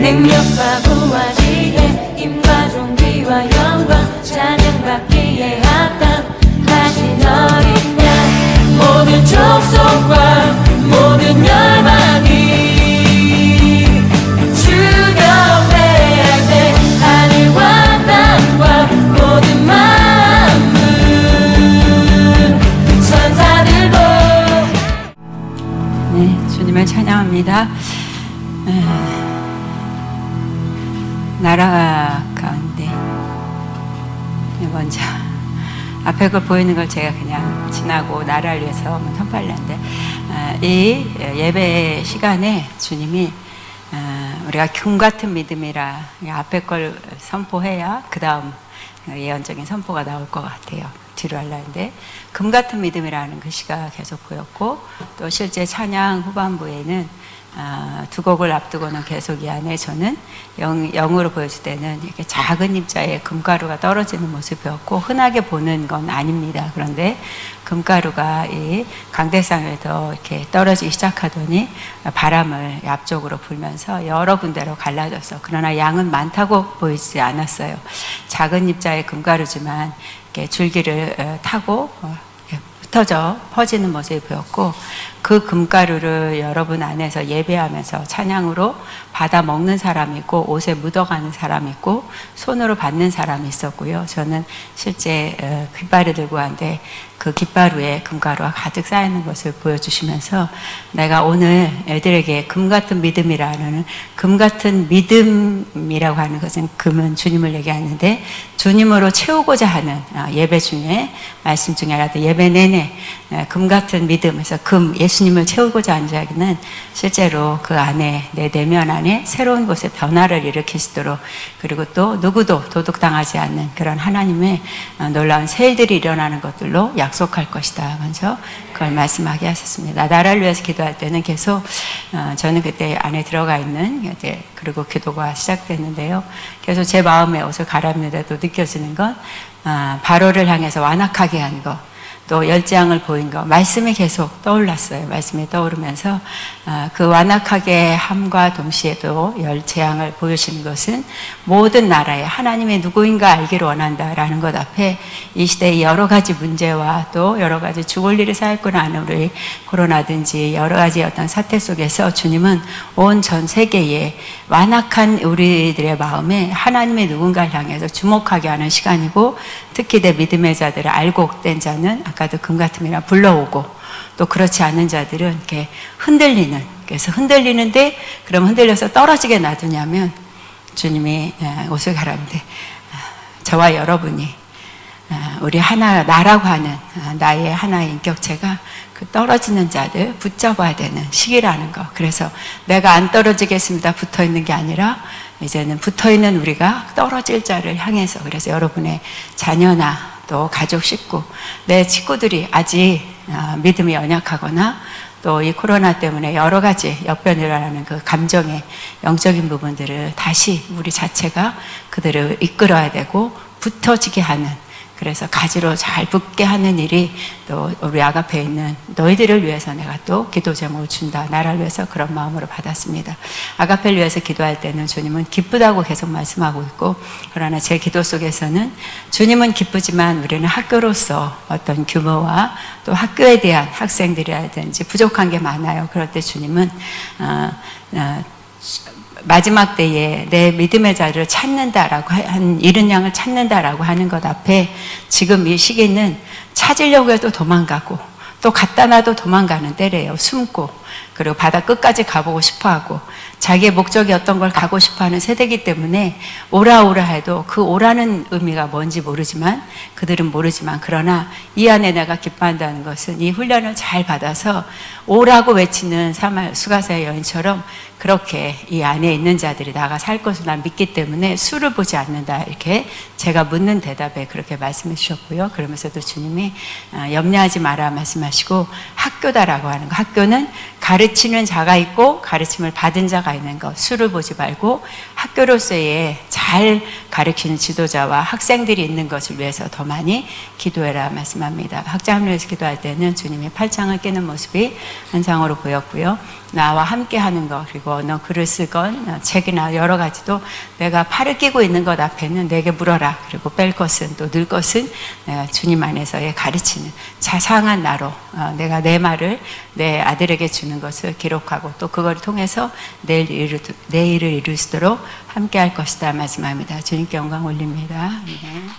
능력과 부와 지혜 힘과 존귀와 영광 찬양받기에 합당하신 어린 양 모든 족속과 모든 열방이 주여 회할 때 하늘과 땅과 모든 만물 천사들도 네, 주님을 찬양합니다. 나라 가운데 먼저 앞에 걸 보이는 걸 제가 그냥 지나고 나라를 위해서 선포하려는데 이 예배 시간에 주님이 우리가 금 같은 믿음이라 앞에 걸 선포해야 그 다음 예언적인 선포가 나올 것 같아요. 뒤로 하려는데 금 같은 믿음이라는 글씨가 계속 보였고 또 실제 찬양 후반부에는 두 곡을 앞두고는 계속 이 안에 저는 영으로 보여줄 때는 이렇게 작은 입자에 금가루가 떨어지는 모습이었고 흔하게 보는 건 아닙니다. 그런데 금가루가 이 강대상에서 이렇게 떨어지기 시작하더니 바람을 앞쪽으로 불면서 여러 군데로 갈라졌어. 그러나 양은 많다고 보이지 않았어요. 작은 입자의 금가루지만 이렇게 줄기를 타고 흩어져 퍼지는 모습이 보였고 그 금가루를 여러분 안에서 예배하면서 찬양으로 받아 먹는 사람이 있고 옷에 묻어가는 사람이 있고 손으로 받는 사람이 있었고요. 저는 실제 깃발을 들고 왔는데 그 깃바루에 금가루가 가득 쌓이는 것을 보여주시면서 내가 오늘 애들에게 금 같은 믿음이라는 금 같은 믿음이라고 하는 것은 금은 주님을 얘기하는데 주님으로 채우고자 하는 예배 중에 말씀 중에 하나도 예배 내내 금 같은 믿음에서 금 예수님을 채우고자 하는 자에게는 실제로 그 안에 내 내면 안에 새로운 곳에 변화를 일으킬 수 있도록 그리고 또 누구도 도둑당하지 않는 그런 하나님의 놀라운 새 일들이 일어나는 것들로 약속할 것이다. 먼저 그걸 말씀하게 하셨습니다. 나라를 위해서 기도할 때는 계속 저는 그때 안에 들어가 있는 그리고 기도가 시작됐는데요. 계속 제 마음에 옷을 갈아입는데도 느껴지는 건 바로를 향해서 완악하게 한 것 또 열재앙을 보인 것 말씀이 계속 떠올랐어요. 말씀이 떠오르면서 그 완악하게 함과 동시에도 열재앙을 보여주시는 것은 모든 나라에 하나님의 누구인가 알기를 원한다라는 것 앞에 이 시대의 여러 가지 문제와 또 여러 가지 죽을 일이 쌓였구나 하는 우리 코로나든지 여러 가지 어떤 사태 속에서 주님은 온 전 세계에 완악한 우리들의 마음에 하나님의 누군가를 향해서 주목하게 하는 시간이고 특히 내 믿음의 자들을 알고 된 자는 아까도 금 같음이라 불러오고 또 그렇지 않은 자들은 이렇게 흔들리는 그래서 흔들리는데 그럼 흔들려서 떨어지게 놔두냐면 주님이 옷을 갈아입는데 저와 여러분이 우리 하나 나라고 하는 나의 하나의 인격체가 그 떨어지는 자들 붙잡아야 되는 시기라는 거. 그래서 내가 안 떨어지겠습니다 붙어 있는 게 아니라 이제는 붙어 있는 우리가 떨어질 자를 향해서 그래서 여러분의 자녀나 또 가족 식구 내 친구들이 아직 믿음이 연약하거나 또 이 코로나 때문에 여러 가지 역변을 하는 그 감정의 영적인 부분들을 다시 우리 자체가 그들을 이끌어야 되고 붙어지게 하는 그래서 가지로 잘 붙게 하는 일이 또 우리 아가페에 있는 너희들을 위해서 내가 또 기도 제목을 준다. 나라를 위해서 그런 마음으로 받았습니다. 아가페를 위해서 기도할 때는 주님은 기쁘다고 계속 말씀하고 있고 그러나 제 기도 속에서는 주님은 기쁘지만 우리는 학교로서 어떤 규모와 또 학교에 대한 학생들이라든지 부족한 게 많아요. 그럴 때 주님은 마지막 때에 내 믿음의 자리를 찾는다라고 한 이른 양을 찾는다라고 하는 것 앞에 지금 이 시기는 찾으려고 해도 도망가고 또 갖다 놔도 도망가는 때래요. 숨고 그리고 바다 끝까지 가보고 싶어하고 자기의 목적이 어떤 걸 가고 싶어하는 세대이기 때문에 오라 해도 그 오라는 의미가 뭔지 모르지만 그들은 모르지만 그러나 이 안에 내가 기뻐한다는 것은 이 훈련을 잘 받아서 오라고 외치는 수가사의 여인처럼 그렇게 이 안에 있는 자들이 나가 살 것을 난 믿기 때문에 수를 보지 않는다 이렇게 제가 묻는 대답에 그렇게 말씀해 주셨고요. 그러면서도 주님이 염려하지 마라 말씀하시고 학교다라고 하는 거 학교는 가르치는 자가 있고 가르침을 받은 자가 있는 것 수를 보지 말고 학교로서의 잘 가르치는 지도자와 학생들이 있는 것을 위해서 더 많이 기도해라 말씀합니다. 학자함을 위해서 기도할 때는 주님이 팔짱을 끼는 모습이 환상으로 보였고요. 나와 함께 하는 것 그리고 너 글을 쓰건 책이나 여러 가지도 내가 팔을 끼고 있는 것 앞에는 내게 물어라. 그리고 뺄 것은 또 늘 것은 내가 주님 안에서의 가르치는 자상한 나로 내가 내 말을 내 아들에게 주는 것을 기록하고 또 그걸 통해서 내일을 이룰 수 있도록 함께 할 것이다 말씀합니다. 주님께 영광 올립니다. 아멘.